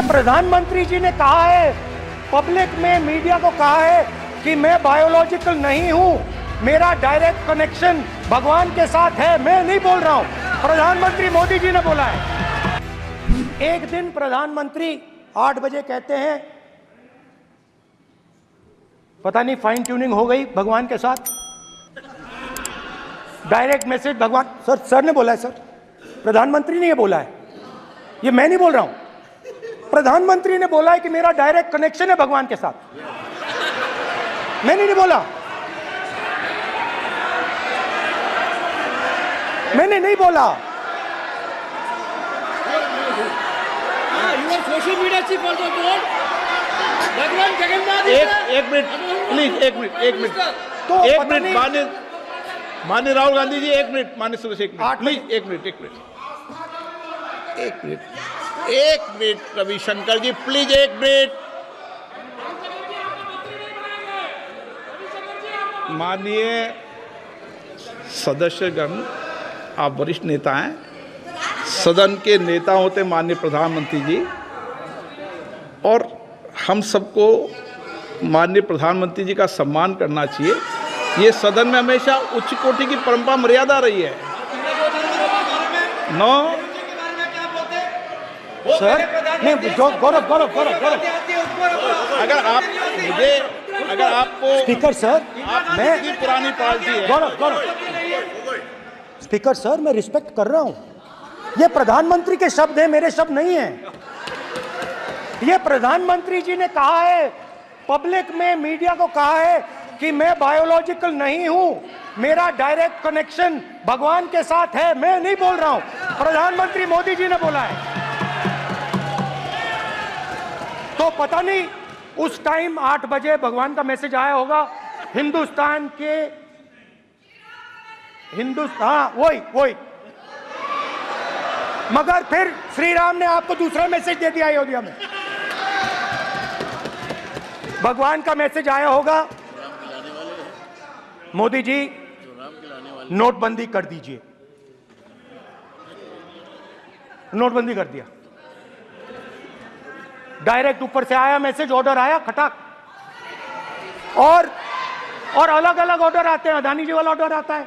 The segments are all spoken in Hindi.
प्रधानमंत्री जी ने कहा है, पब्लिक में मीडिया को कहा है कि मैं बायोलॉजिकल नहीं हूं, मेरा डायरेक्ट कनेक्शन भगवान के साथ है। मैं नहीं बोल रहा हूं, प्रधानमंत्री मोदी जी ने बोला है। एक दिन प्रधानमंत्री 8 बजे कहते हैं, पता नहीं फाइन ट्यूनिंग हो गई भगवान के साथ, डायरेक्ट मैसेज भगवान। सर ने बोला है, सर प्रधानमंत्री ने ये बोला है, ये मैं नहीं बोल रहा हूं, प्रधानमंत्री ने बोला है कि मेरा डायरेक्ट कनेक्शन है भगवान के साथ। मैंने नहीं बोला, मैंने नहीं बोला। Social media chief also told भगवान जगन्नाथ। एक मिनट प्लीज, एक मिनट तो एक मिनट माननीय राहुल गांधी जी, एक मिनट माननीय सुरेश, एक मिनट प्लीज, एक मिनट रविशंकर जी प्लीज, एक मिनट। माननीय सदस्यगण, आप वरिष्ठ नेता हैं, सदन के नेता होते माननीय प्रधानमंत्री जी, और हम सबको माननीय प्रधानमंत्री जी का सम्मान करना चाहिए। ये सदन में हमेशा उच्च कोटि की परंपरा मर्यादा रही है। नो सर नहीं, गौरव अगर आपको स्पीकर सर, मैं पुरानी पार्टी है। गौरव स्पीकर सर, मैं रिस्पेक्ट कर रहा हूं। ये प्रधानमंत्री के शब्द हैं, मेरे शब्द नहीं हैं। ये प्रधानमंत्री जी ने कहा है, पब्लिक में मीडिया को कहा है कि मैं बायोलॉजिकल नहीं हूं, मेरा डायरेक्ट कनेक्शन भगवान के साथ है। मैं नहीं बोल रहा हूं, प्रधानमंत्री मोदी जी ने बोला है। तो पता नहीं उस टाइम 8 बजे भगवान का मैसेज आया होगा वही मगर फिर श्री राम ने आपको दूसरा मैसेज दे दिया अयोध्या में। भगवान का मैसेज आया होगा, मोदी जी नोटबंदी कर दीजिए। नोटबंदी कर दिया, डायरेक्ट ऊपर से आया मैसेज, ऑर्डर आया खटाक। और अलग अलग ऑर्डर आते हैं। अदानी जी वाला ऑर्डर आता है,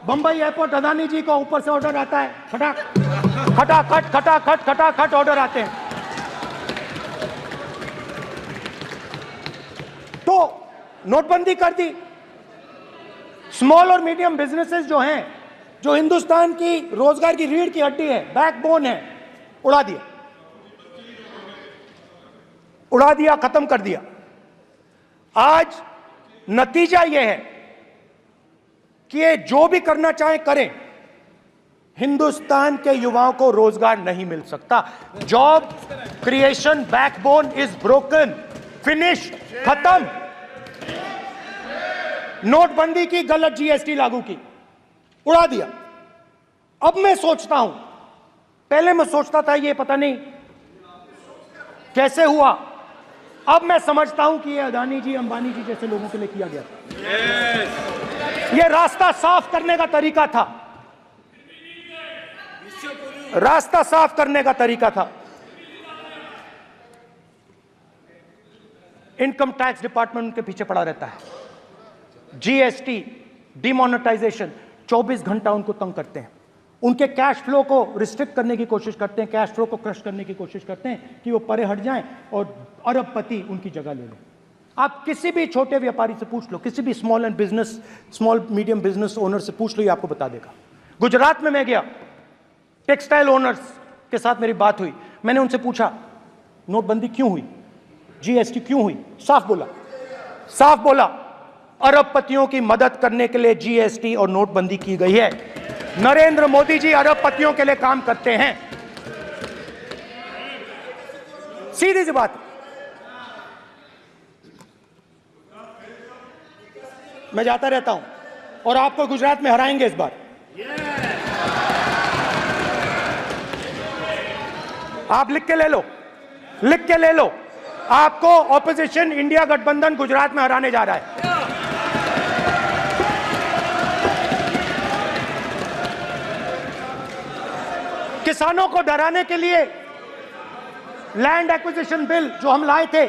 बंबई एयरपोर्ट अदानी जी का ऊपर से ऑर्डर आता है, खटाखट ऑर्डर आते हैं। तो नोटबंदी कर दी। स्मॉल और मीडियम बिजनेसेस जो हैं, जो हिंदुस्तान की रोजगार की रीढ़ की हड्डी है, बैकबोन है, उड़ा दिया, खत्म कर दिया। आज नतीजा यह है कि ये जो भी करना चाहे करें, हिंदुस्तान के युवाओं को रोजगार नहीं मिल सकता। Job creation backbone is broken, finish, खत्म। नोटबंदी की, गलत जीएसटी लागू की, उड़ा दिया। अब मैं सोचता हूं, पहले मैं सोचता था ये पता नहीं कैसे हुआ, अब मैं समझता हूं कि ये अदानी जी, अंबानी जी जैसे लोगों के लिए किया गया था। ये रास्ता साफ करने का तरीका था, रास्ता साफ करने का तरीका था। इनकम टैक्स डिपार्टमेंट उनके पीछे पड़ा रहता है। जीएसटी, डिमोनेटाइजेशन, 24 घंटा उनको तंग करते हैं। उनके कैश फ्लो को रिस्ट्रिक्ट करने की कोशिश करते हैं, कैश फ्लो को क्रश करने की कोशिश करते हैं कि वो परे हट जाएं और अरबपति उनकी जगह ले लें। आप किसी भी छोटे व्यापारी से पूछ लो, किसी भी स्मॉल मीडियम बिजनेस ओनर से पूछ लो, ये आपको बता देगा। गुजरात में मैं गया, टेक्सटाइल ओनर्स के साथ मेरी बात हुई। मैंने उनसे पूछा नोटबंदी क्यों हुई, जीएसटी क्यों हुई? साफ बोला अरबपतियों की मदद करने के लिए जीएसटी और नोटबंदी की गई है। नरेंद्र मोदी जी अरबपतियों के लिए काम करते हैं, सीधी सी बात। मैं जाता रहता हूं और आपको गुजरात में हराएंगे इस बार। आप लिख के ले लो, आपको ऑपोजिशन इंडिया गठबंधन गुजरात में हराने जा रहा है। किसानों को डराने के लिए लैंड एक्विजिशन बिल जो हम लाए थे,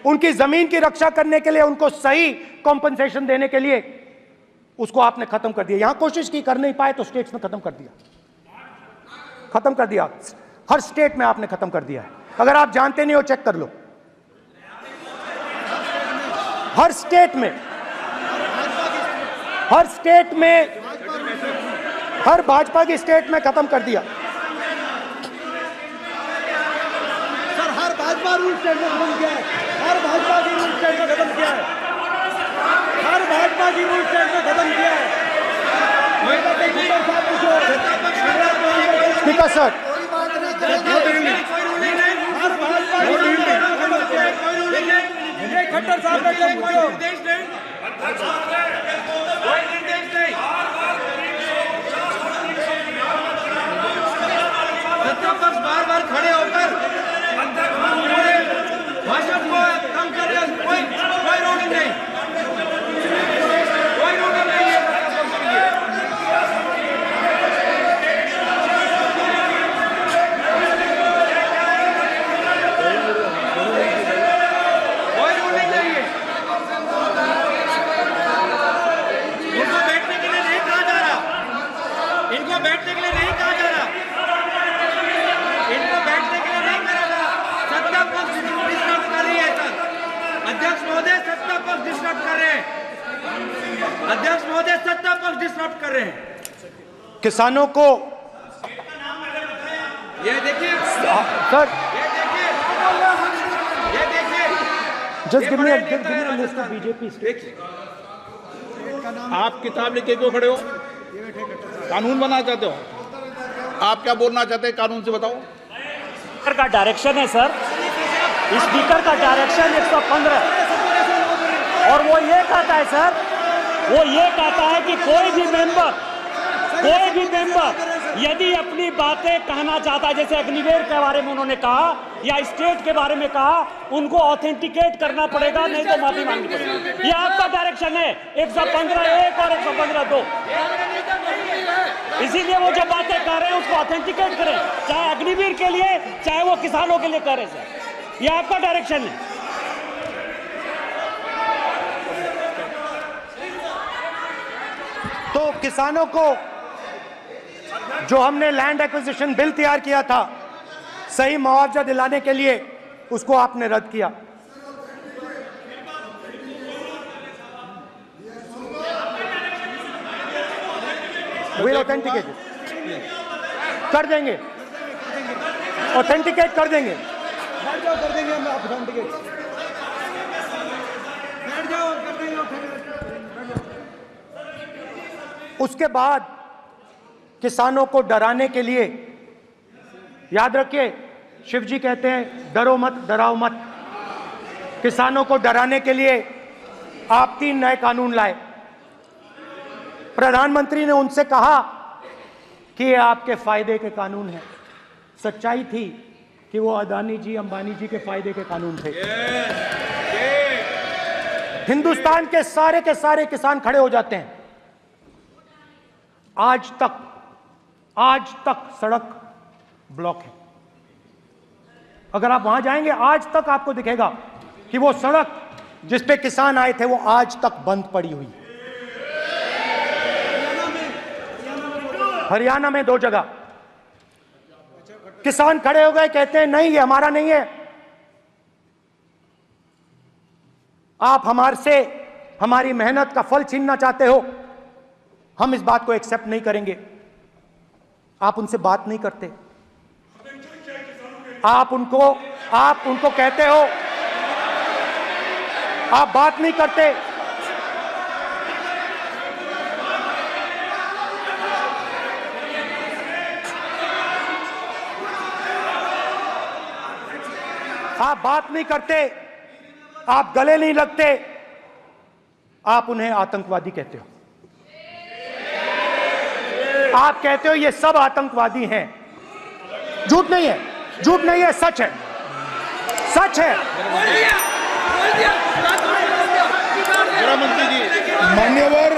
उनकी जमीन की रक्षा करने के लिए, उनको सही कॉम्पनसेशन देने के लिए, उसको आपने खत्म कर दिया। यहां कोशिश की, कर नहीं पाए तो स्टेट्स में खत्म कर दिया, खत्म कर दिया। हर स्टेट में आपने खत्म कर दिया है। अगर आप जानते नहीं हो, चेक कर लो। हर स्टेट में, हर स्टेट में, हर भाजपा की स्टेट में खत्म कर दिया। सर हर भाजपा रूल स्टेट में खत्म किया है, हर भाजपा की रूल स्टेट में खत्म किया है, हर भाजपा की रूल स्टेट में खत्म किया है। स्पीकर सर, खट्टर साहब का क्या पूछो? सत्तापक्ष बार बार खड़े होकर भाषण को कम कर रहे हैं। कोई रोक नहीं, कोई रोक नहीं है। कोई रोक नहीं है। इनको बैठने के लिए नहीं कहा जा रहा, इनको बैठने के लिए नहीं कहा जा रहा, इनको बैठने के लिए नहीं करा जा रहा। सत्ता पक्ष डिस्टर्ब कर रही है सर। अध्यक्ष महोदय सत्ता पक्ष डिस्टर्ब कर रहे हैं, अध्यक्ष महोदय सत्ता पक्ष डिस्टर्ब कर रहे हैं। किसानों को, ये देखिए सर, ये देखिए, ये देखिए, just give me a list of BJP states. आप किताब लेके क्यों खड़े हो? कानून बनाना चाहते हो? आप क्या बोलना चाहते हैं, कानून से बताओ। स्पीकर का डायरेक्शन है सर, स्पीकर का डायरेक्शन 115, और वो ये कहता है सर, वो ये कहता है कि कोई भी मेंबर यदि अपनी बातें कहना चाहता है, जैसे अग्निवीर के बारे में उन्होंने कहा या स्टेट के बारे में कहा, उनको ऑथेंटिकेट करना पड़ेगा, नहीं तो माफी मांगनी पड़ेगी। ये आपका डायरेक्शन है 115(1) और 115(2). इसीलिए वो जो बातें कर रहे हैं उसको ऑथेंटिकेट करें, चाहे अग्निवीर के लिए चाहे वो किसानों के लिए कर रहे सर। ये आपका डायरेक्शन है। तो किसानों को जो हमने लैंड एक्विजिशन बिल तैयार किया था, सही मुआवजा दिलाने के लिए, उसको आपने रद्द किया। We'll authenticate it. कर देंगे, ऑथेंटिकेट कर देंगे। बैठ जाओ, कर देंगे हम ऑथेंटिकेट। बैठ जाओ, कर देंगे ऑथेंटिकेट। उसके बाद किसानों को डराने के लिए, याद रखिए, शिव जी कहते हैं डरो मत, डराओ मत। किसानों को डराने के लिए आप 3 नए कानून लाए। प्रधानमंत्री ने उनसे कहा कि ये आपके फायदे के कानून हैं। सच्चाई थी कि वो अदानी जी, अंबानी जी के फायदे के कानून थे। हिंदुस्तान के सारे किसान खड़े हो जाते हैं। आज तक सड़क ब्लॉक है। अगर आप वहां जाएंगे, आज तक आपको दिखेगा कि वो सड़क जिस पे किसान आए थे वो आज तक बंद पड़ी हुई है। हरियाणा में 2 जगह किसान खड़े हो गए, कहते हैं नहीं, ये हमारा नहीं है। आप हमारे से हमारी मेहनत का फल छीनना चाहते हो, हम इस बात को एक्सेप्ट नहीं करेंगे। आप उनसे बात नहीं करते, आप उनको कहते हो, आप बात नहीं करते। आप बात नहीं करते, आप गले नहीं लगते, आप उन्हें आतंकवादी कहते हो। आप कहते हो ये सब आतंकवादी हैं। झूठ नहीं है, झूठ नहीं है, सच है, सच है। गृह मंत्री जी, मान्यवर